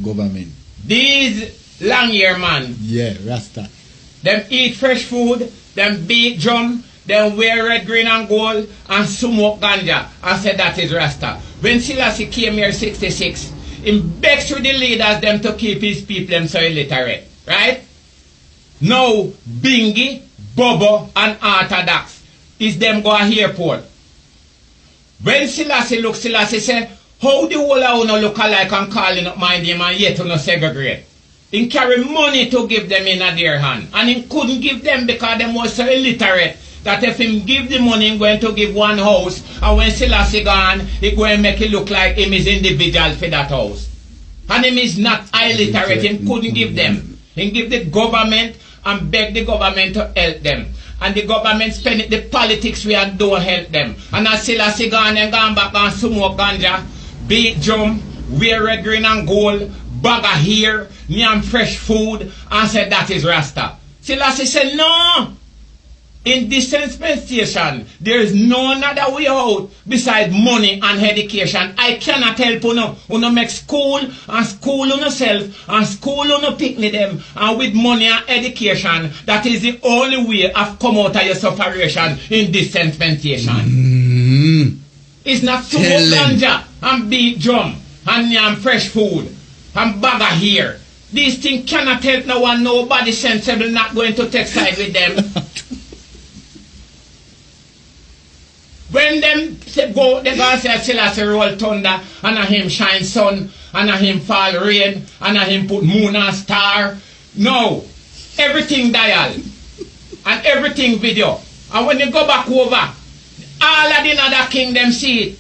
Government. These long hair man. Yeah, Rasta. Them eat fresh food, them beat drum, them wear red, green and gold and smoke ganja and say that is Rasta. When Selassie came here 66, he begs to the leaders them to keep his people them so illiterate. Right? Now Bingi, Bobo and Orthodox is them go to airport. When Selassie look, Selassie say, how the whole of you look alike and calling up my name and yet you no segregate? He carry money to give them in their hand. And he couldn't give them because them was so illiterate that if him give the money, he's going to give one house. And when Selassie gone, he going to make it look like him is individual for that house. And him is not illiterate, he couldn't give them. He give the government and beg the government to help them. And the government spend it the politics we and don't help them. And as Selassie gone and gone back and smoke ganja, beat drum, wear red, green and gold, bag of hair, name fresh food, and said that is Rasta. Selassie said no. In this dispensation, there is no other way out besides money and education. I cannot help you make school and school on yourself and school on your picnic them and with money and education. That is the only way of come out of your separation in this dispensation. It's not smoke ganja and beat drum and yam fresh food and bag of hair. These things cannot help no one. Nobody sensible not going to take side with them. When them say go, they go say Selassie roll thunder, and a him shine sun, and a him fall rain, and a him put moon and star. No, everything dial, and everything video. And when you go back over, all of the other kingdom see it,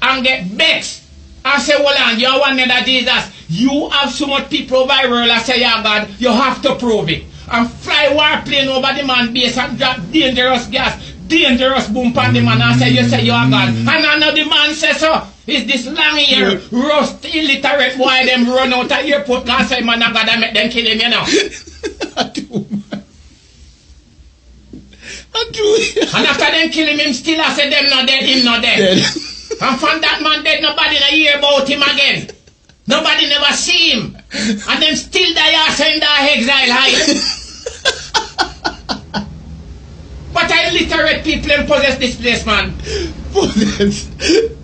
and get vexed, and say, well, and you want another Jesus. You have so much people viral, I say, yeah, God, you have to prove it. And fly warplane over the man base and drop dangerous gas. Dangerous boom pan the man and say you say you are God. And I know the man says so. Is this long here, rust, illiterate boy them run out of airport and say man I gotta make them kill him, you know. I do, man. I do. And after them kill him still I say them not dead, him not dead. And from that man dead, nobody not hear about him again. Nobody never see him. And them still die also in the exile high. But illiterate people and possess this place, man. Possess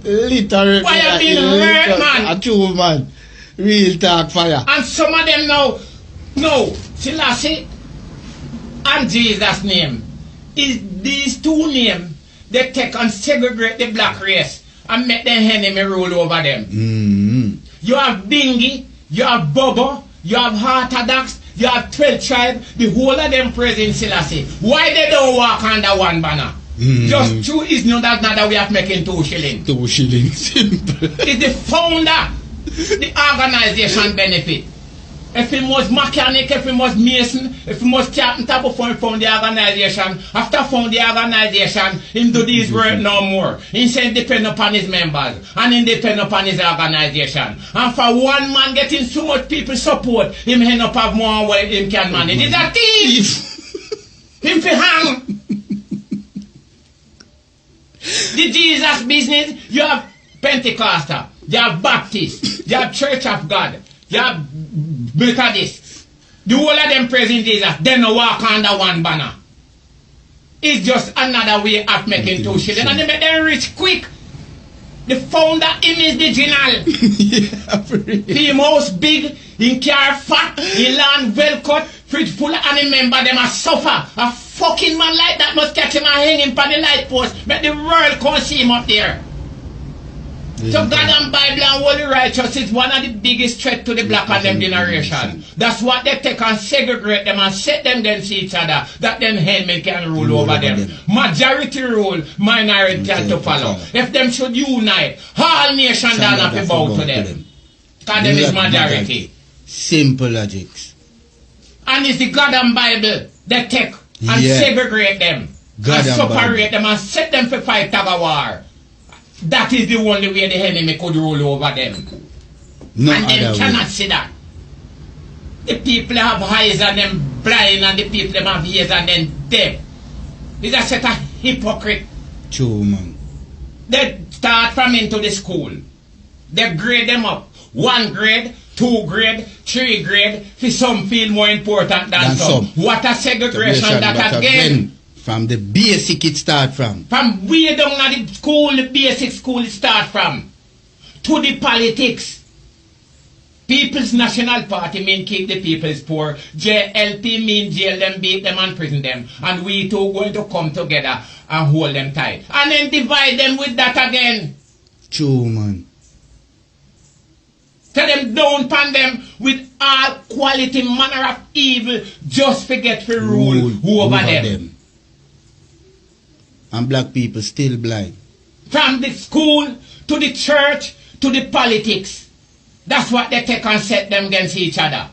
literate. Why are being hurt, man? A true man. Real talk fire. And some of them now, no, Selassie and Jesus' name is these two names. They take and segregate the black race and make them enemy rule over them. You have Bingi, you have Bobo, you have Orthodox, you have 12 tribes, the whole of them praising Selassie. Why they don't walk under one banner? Just true is not that another way of making 2 shillings. 2 shillings, simple. It's the founder, the organization benefit. If he was mechanic, if he was mason, if he was carpenter before he found the organization, after found the organization, he do this work no more. He said depend upon his members and he depend upon his organization. And for one man getting so much people support, him end up have more way him can manage. It's a thief! Him fi hang! The Jesus business, you have Pentecostal, you have Baptist, you have Church of God, you have Methodist. The whole of them praising Jesus, they no walk under one banner. It's just another way of making 2 shillings. And they make them rich quick. The founder, him is the general. He most big, he car fat, he land well cut, fridge full, and remember them a suffer. A fucking man like that must catch him and hang him on the light post. Make the world come see him up there. So God and Bible and Holy Righteous is one of the biggest threats to the black and them generation. That's what they take and segregate them and set them against each other. That then helmet can rule over them. Majority rule, minority have to follow. If them should unite, all nations down have to bow to them. Because them is majority. Simple logics. And it's the God and Bible they take and segregate them. God and separate them and set them for fight tag a war. That is the only way the enemy could rule over them. No, and them cannot see that. The people have eyes and them blind and the people have ears and them deaf. It's a set of hypocrite. True, man. They start from into the school. They grade them up. 1 grade, 2 grade, 3 grade, for some feel more important than some. What a segregation that again. From the basic it start from. From way down at the school, the basic school it start from. To the politics. People's National Party mean keep the people's poor. JLP mean jail them, beat them and prison them. And we two going to come together and hold them tight. And then divide them with that again. True, man. Tell them down pan them with all quality manner of evil just forget to rule over them. And black people still blind. From the school to the church to the politics. That's what they take and set them against each other.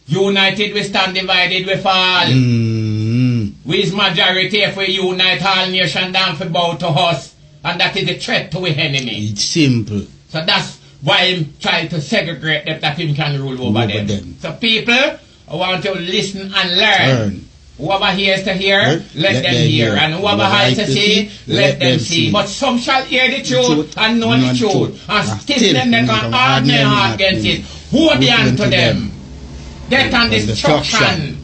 United we stand, divided we fall. We is majority if we unite all nation down for bow to us. And that is a threat to the enemy. It's simple. So that's why I'm trying to segregate them that him can rule over them. So people, I want you to listen and learn. Whoever hears to hear, let them hear. And whoever has to see, let them see. But some shall hear the truth and know the truth. And still them they can harden their heart against it. Hold on to them. Death and destruction